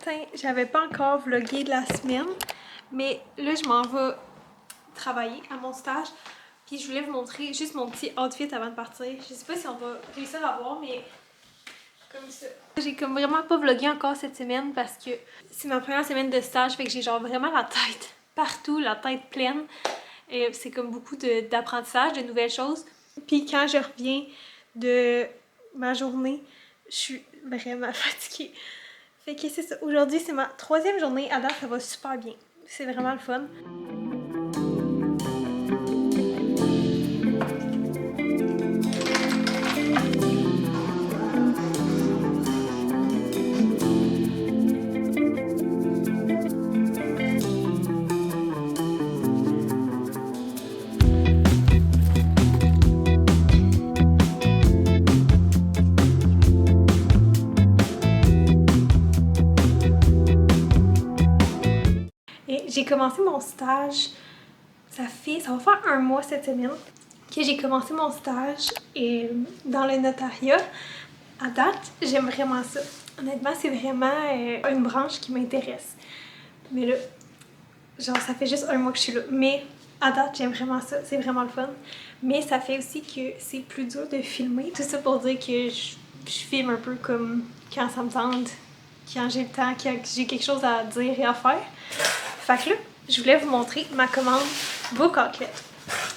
matin, j'avais pas encore vlogué de la semaine, mais là je m'en vais travailler à mon stage. Puis je voulais vous montrer juste mon petit outfit avant de partir. Je sais pas si on va réussir à voir, mais comme ça. J'ai comme vraiment pas vlogué encore cette semaine parce que c'est ma première semaine de stage, fait que j'ai genre vraiment la tête partout, la tête pleine. Et c'est comme beaucoup d'apprentissage, de nouvelles choses. Puis quand je reviens de ma journée, je suis vraiment fatiguée. Fait que c'est ça. Aujourd'hui, c'est ma 3e journée. À date, ça va super bien. C'est vraiment le fun. J'ai commencé mon stage, ça va faire 1 mois cette semaine que j'ai commencé mon stage dans le notariat. À date, j'aime vraiment ça. Honnêtement, c'est vraiment une branche qui m'intéresse. Mais là, genre, ça fait juste 1 mois que je suis là. Mais à date, j'aime vraiment ça. C'est vraiment le fun. Mais ça fait aussi que c'est plus dur de filmer. Tout ça pour dire que je filme un peu comme quand ça me tente, quand j'ai le temps, quand j'ai quelque chose à dire et à faire. Fait que là, je voulais vous montrer ma commande Book Outlet.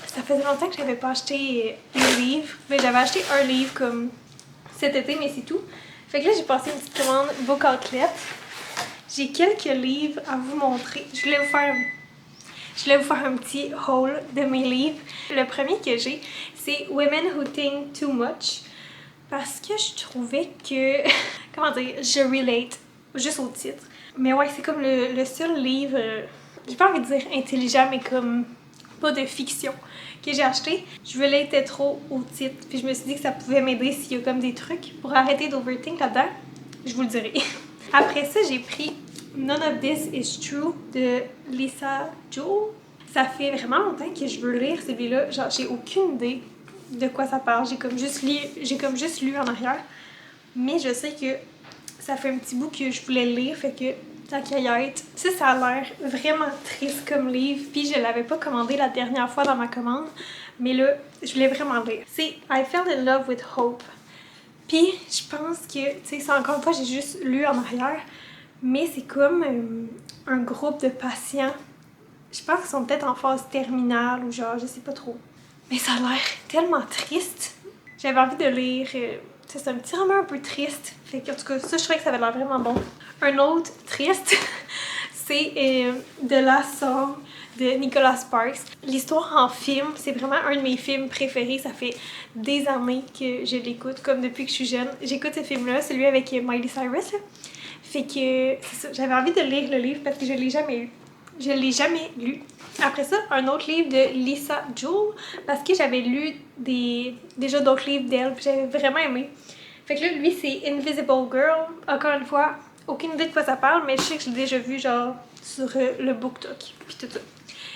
Ça faisait longtemps que j'avais pas acheté un livre, mais j'avais acheté un livre comme cet été, mais c'est tout. Fait que là, j'ai passé une petite commande Book Outlet. J'ai quelques livres à vous montrer. Je voulais vous faire un petit haul de mes livres. Le premier que j'ai, c'est Women Who Think Too Much. Parce que je trouvais que, comment dire, je relate juste au titre. Mais ouais, c'est comme le seul livre, j'ai pas envie de dire intelligent, mais comme pas de fiction que j'ai acheté. Je relatais trop au titre, puis je me suis dit que ça pouvait m'aider s'il y a comme des trucs pour arrêter d'overthink là-dedans. Je vous le dirai. Après ça, j'ai pris None of This Is True de Lisa Joule. Ça fait vraiment longtemps que je veux lire celui-là. Genre, j'ai aucune idée de quoi ça parle. J'ai comme juste lu en arrière. Mais je sais que ça fait un petit bout que je voulais le lire, fait que tant qu'à y être. Ça a l'air vraiment triste comme livre, puis je l'avais pas commandé la dernière fois dans ma commande, mais là, je voulais vraiment le lire. C'est I Fell in Love with Hope. Puis je pense que, tu sais, encore une fois, j'ai juste lu en arrière, mais c'est comme un groupe de patients. Je pense qu'ils sont peut-être en phase terminale ou genre, je sais pas trop. Mais ça a l'air tellement triste. J'avais envie de lire. C'est un petit roman un peu triste. Fait que, en tout cas, ça, je trouvais que ça avait l'air vraiment bon. Un autre triste, c'est The Last Song de Nicholas Sparks. L'histoire en film, c'est vraiment un de mes films préférés. Ça fait des années que je l'écoute, comme depuis que je suis jeune. J'écoute ce film-là, celui avec Miley Cyrus. Là. Fait que, c'est ça. J'avais envie de lire le livre parce que je l'ai jamais eu. Je l'ai jamais lu. Après ça, un autre livre de Lisa Joule, parce que j'avais lu déjà d'autres livres d'elle, puis j'avais vraiment aimé. Fait que là, lui, c'est Invisible Girl. Encore une fois, aucune idée de quoi ça parle, mais je sais que je l'ai déjà vu, genre, sur le BookTok, puis tout ça.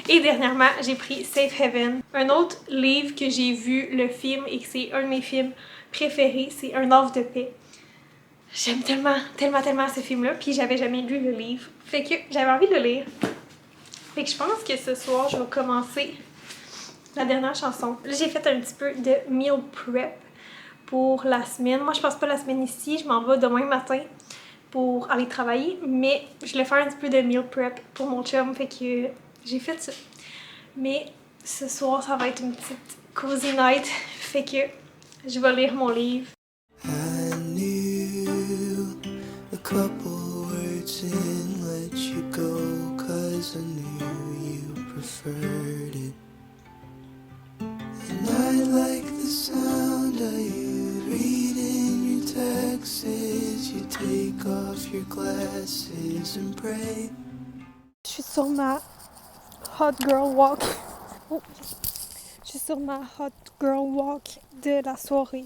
Et dernièrement, j'ai pris Safe Haven. Un autre livre que j'ai vu, le film, et que c'est un de mes films préférés, c'est Un Havre de paix. J'aime tellement, tellement, tellement ce film-là, puis j'avais jamais lu le livre. Fait que j'avais envie de le lire. Fait que je pense que ce soir, je vais commencer la dernière chanson. Là, j'ai fait un petit peu de meal prep pour la semaine. Moi, je passe pas la semaine ici. Je m'en vais demain matin pour aller travailler. Mais je voulais faire un petit peu de meal prep pour mon chum. Fait que j'ai fait ça. Mais ce soir, ça va être une petite cozy night. Fait que je vais lire mon livre. I knew a couple words and let you go 'cause I knew you preferred it. And I like the sound of you reading your texts. You take off your glasses and pray. Je suis sur ma hot girl walk. Oh. Je suis sur ma hot girl walk de la soirée.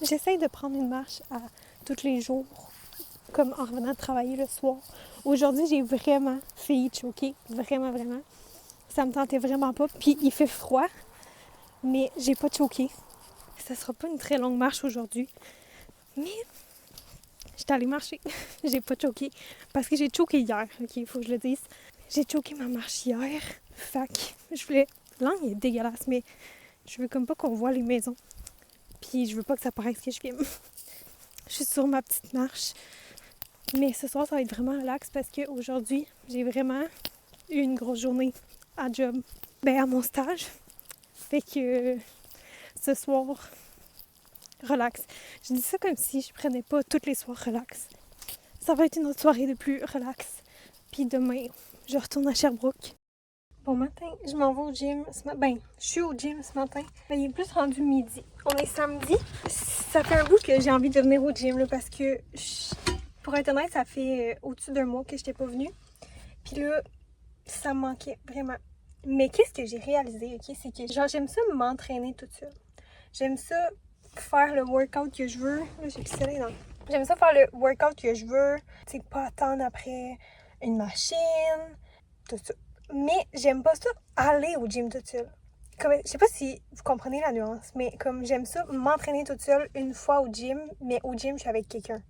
J'essaye de prendre une marche à tous les jours, comme en revenant de travailler le soir. Aujourd'hui, j'ai vraiment failli choquer. Vraiment, vraiment. Ça me tentait vraiment pas. Puis il fait froid, mais j'ai pas choqué. Ça sera pas une très longue marche aujourd'hui. Mais J'étais allée marcher. J'ai pas choqué. Parce que j'ai choqué hier, ok, il faut que je le dise. J'ai choqué ma marche hier. Fait que je voulais... L'angle est dégueulasse, mais je veux comme pas qu'on voit les maisons. Puis je veux pas que ça paraisse que je filme. Je suis sur ma petite marche. Mais ce soir, ça va être vraiment relax parce qu'aujourd'hui, j'ai vraiment eu une grosse journée à job. À mon stage. Fait que ce soir, relax. Je dis ça comme si je prenais pas toutes les soirs relax. Ça va être une autre soirée de plus relax. Puis demain, je retourne à Sherbrooke. Bon matin, je m'en vais au gym. Je suis au gym ce matin. Il est plus rendu midi. On est samedi. Ça fait un bout que j'ai envie de venir au gym là, parce que, pour être honnête, ça fait au-dessus d'un mois que je n'étais pas venue. Puis là, ça me manquait vraiment. Mais qu'est-ce que j'ai réalisé, ok? C'est que genre j'aime ça m'entraîner toute seule. J'aime ça faire le workout que je veux. Là, j'ai le soleil dans... J'aime ça faire le workout que je veux. Tu sais, pas attendre après une machine, tout ça. Mais j'aime pas ça aller au gym toute seule. Comme, je sais pas si vous comprenez la nuance, mais comme j'aime ça m'entraîner toute seule une fois au gym, mais au gym, je suis avec quelqu'un.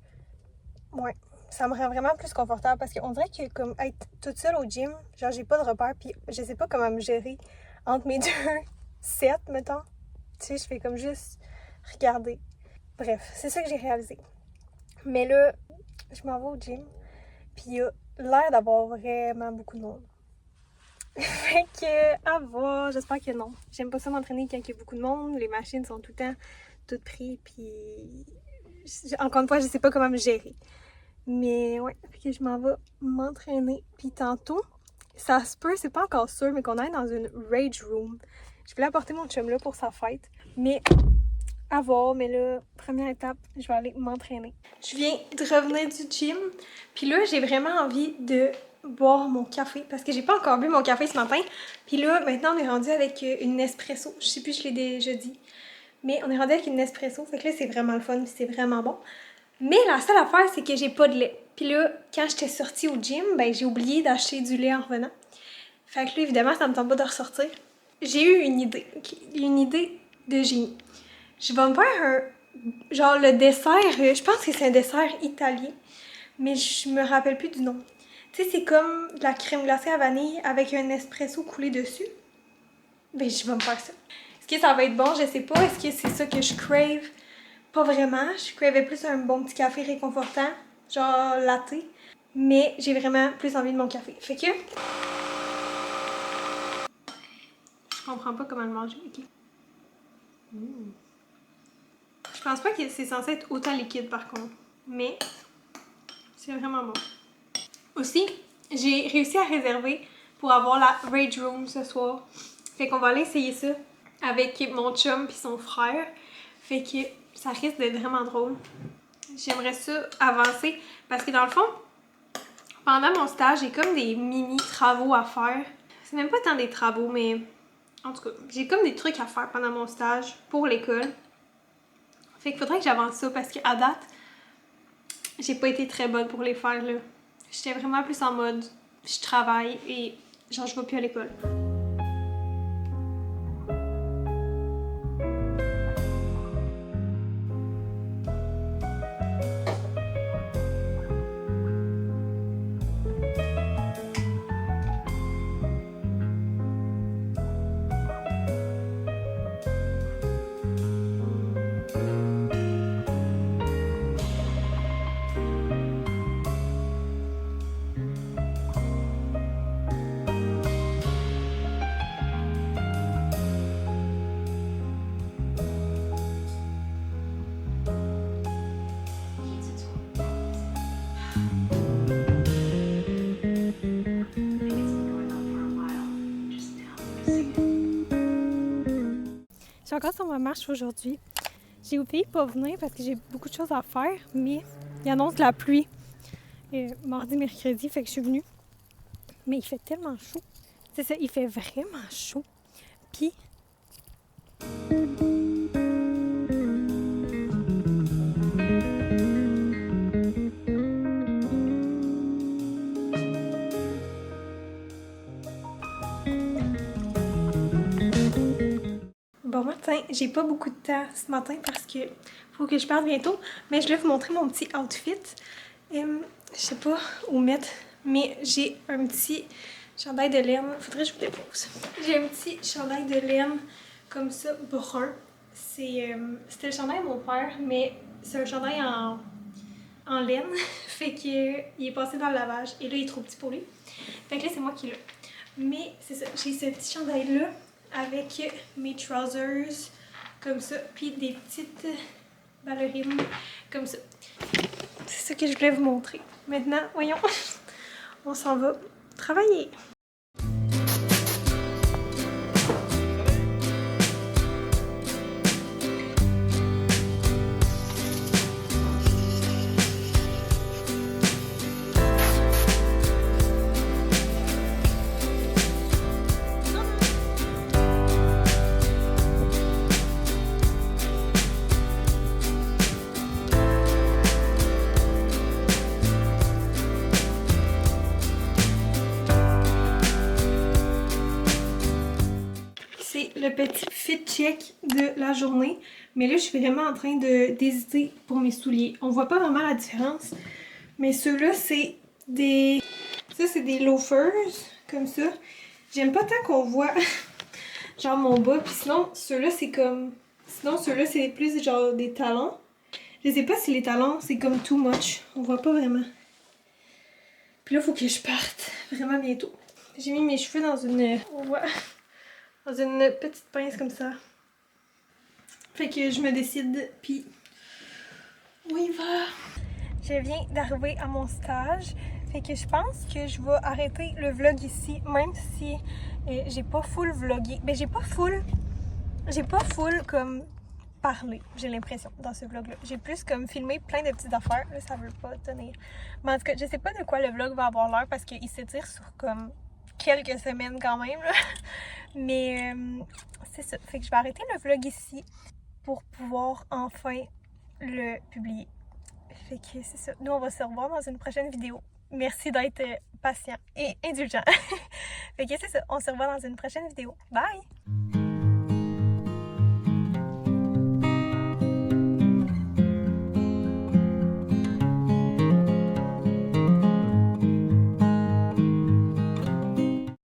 Ouais. Ça me rend vraiment plus confortable parce qu'on dirait que comme être toute seule au gym, genre j'ai pas de repère puis je sais pas comment me gérer entre mes deux sets, mettons. Tu sais, je fais comme juste regarder. Bref, c'est ça que j'ai réalisé. Mais là, je m'en vais au gym puis il y a l'air d'avoir vraiment beaucoup de monde. Fait que, à voir, j'espère que non. J'aime pas ça m'entraîner quand il y a beaucoup de monde. Les machines sont tout le temps toutes prises puis encore une fois, je sais pas comment me gérer. Mais ouais, puis je m'en vais m'entraîner. Puis tantôt, ça se peut, c'est pas encore sûr, mais qu'on aille dans une rage room. Je voulais apporter mon chum là pour sa fête. Mais à voir, mais là, première étape, je vais aller m'entraîner. Je viens de revenir du gym. Puis là, j'ai vraiment envie de boire mon café. Parce que j'ai pas encore bu mon café ce matin. Puis là, maintenant, on est rendu avec une Nespresso. Je sais plus, je l'ai déjà dit. Mais on est rendu avec une Nespresso. Fait que là, c'est vraiment le fun, puis c'est vraiment bon. Mais la seule affaire, c'est que j'ai pas de lait. Puis là, quand j'étais sortie au gym, j'ai oublié d'acheter du lait en revenant. Fait que là, évidemment, ça me tente pas de ressortir. J'ai eu une idée, okay? Une idée de génie. Je vais me faire genre le dessert, je pense que c'est un dessert italien, mais je me rappelle plus du nom. Tu sais, c'est comme de la crème glacée à vanille avec un espresso coulé dessus. Je vais me faire ça. Est-ce que ça va être bon? Je sais pas. Est-ce que c'est ça que je crave? Pas vraiment, je cravais plus un bon petit café réconfortant, genre latte, mais j'ai vraiment plus envie de mon café. Fait que... Je comprends pas comment le manger, ok. Je pense pas que c'est censé être autant liquide par contre, mais c'est vraiment bon. Aussi, j'ai réussi à réserver pour avoir la Rage Room ce soir. Fait qu'on va aller essayer ça avec mon chum puis son frère. Fait que ça risque d'être vraiment drôle. J'aimerais ça avancer parce que dans le fond, pendant mon stage, j'ai comme des mini travaux à faire. C'est même pas tant des travaux, mais en tout cas, j'ai comme des trucs à faire pendant mon stage pour l'école. Fait qu'il faudrait que j'avance ça parce qu'à date, j'ai pas été très bonne pour les faire là. J'étais vraiment plus en mode je travaille et genre je vais plus à l'école. Je suis encore sur ma marche aujourd'hui. J'ai oublié de pas venir parce que j'ai beaucoup de choses à faire, mais il annonce la pluie mardi, mercredi, fait que je suis venue. Mais il fait tellement chaud. C'est ça, il fait vraiment chaud. Puis... Bon matin, matin. J'ai pas beaucoup de temps ce matin parce que faut que je parte bientôt. Mais je vais vous montrer mon petit outfit. Je sais pas où mettre, mais j'ai un petit chandail de laine. Faudrait que je vous dépose. J'ai un petit chandail de laine comme ça, brun. C'était le chandail de mon père, mais c'est un chandail en laine. Fait qu'il est passé dans le lavage et là il est trop petit pour lui. Fait que là c'est moi qui l'ai. Mais c'est ça, j'ai ce petit chandail là avec mes trousers comme ça, puis des petites ballerines comme ça. C'est ça que je voulais vous montrer. Maintenant, voyons, on s'en va travailler. C'est le petit fit check de la journée. Mais là, je suis vraiment en train d'hésiter pour mes souliers. On voit pas vraiment la différence. Mais ceux-là, c'est des... Ça, c'est des loafers, comme ça. J'aime pas tant qu'on voit genre mon bas. Puis sinon, ceux-là, c'est comme... Sinon, ceux-là, c'est plus genre des talons. Je sais pas si les talons, c'est comme too much. On voit pas vraiment. Puis là, faut que je parte vraiment bientôt. J'ai mis mes cheveux dans une... On voit... Dans une petite pince comme ça. Fait que je me décide, puis on y va. Je viens d'arriver à mon stage. Fait que je pense que je vais arrêter le vlog ici, même si j'ai pas full vlogué. Ben j'ai pas full comme parlé, j'ai l'impression, dans ce vlog-là. J'ai plus comme filmé plein de petites affaires. Là, ça veut pas tenir. Mais en tout cas, je sais pas de quoi le vlog va avoir l'air parce qu'il s'étire sur comme quelques semaines quand même, là. Mais c'est ça. Fait que je vais arrêter le vlog ici pour pouvoir enfin le publier. Fait que c'est ça. Nous, on va se revoir dans une prochaine vidéo. Merci d'être patient et indulgent. Fait que c'est ça. On se revoit dans une prochaine vidéo. Bye!